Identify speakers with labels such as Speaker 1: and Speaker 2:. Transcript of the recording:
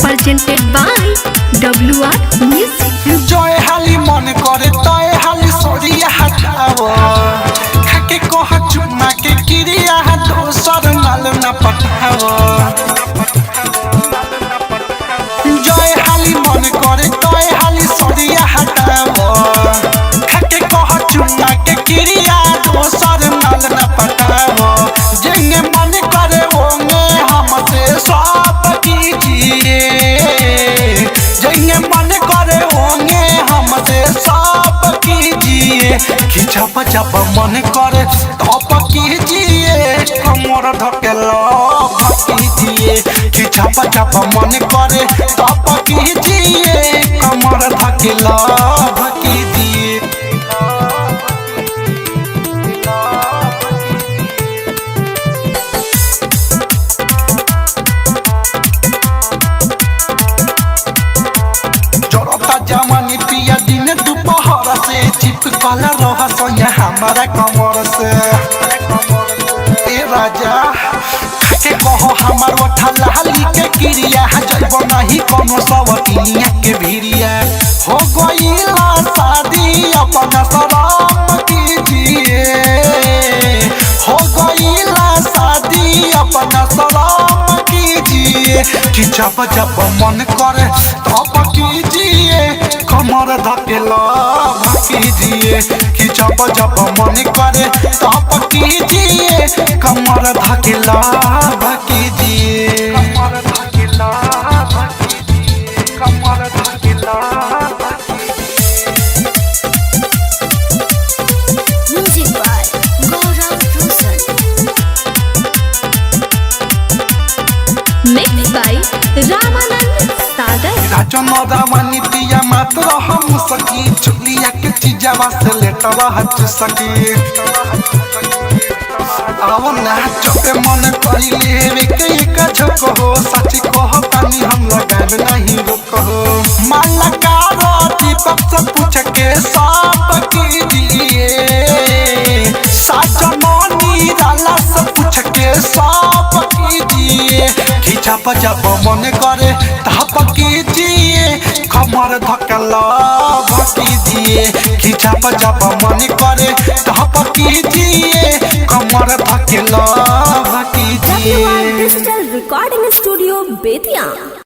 Speaker 1: presented by WR Music।
Speaker 2: जय हाली मन करे तय हाली सोरिया हटाओ खाके कह चुमा के क्रिया दोसर माल न पठाओ। जय हाली मन करे तय हाली सोरिया हटाओ खाके कह चुमा के क्रिया दोसर माल न पठाओ। जिंगे मन करे होंगे हमसे सब कीजिए, जिंगे मन करे होंगे हमसे सब कीजिए। खिचप जब मन करे तब कीजिए, कमर ढकेलो कीजिए। खिचप जब मन करे तब कीजिए, कमर ढकेलो कीजिए। जवानी पिया दिन दोपहर से चिपकल रह सोया हमारा कमर से। ए राजा के कहो हमार ओठा लाली के क्रिया जब नहीं कोनो सवतिनिया के भिरिया। हो गईला शादी अपना शरम कीजिए, हो गईला शादी अपना शरम कीजिए। कि जब जब मन करे तब कीजिए, कमर धकेलो कीजिए। कि जब जब मन करे तब कीजिए, कमर धकेलो कीजिए। कमर धकेलो कीजिए, कमर धकेलो
Speaker 1: Music by Gaurav Roshan। Mixed by Ramanand Sagar।
Speaker 2: Rajan Ramani पिया मात्र हम सकी चुलिया के चीजवा से लेटवा हट सकी। आओ ना चोपे मन करी लेवे के एक झक हो, सच कहो तानी हम लगाब नहीं रुक हो। माला कारो दीपक से पूछ के सब कीजिए, साजनोनी राला से पूछ के सब कीजिए। खिचप जब मन करे तब कीजिए, कमर धकेलो कीजिए। खिचप जब मन करे तब कीजिए, कमर धकेलो कीजिए।
Speaker 1: WR Digital Recording Studio, Bethian।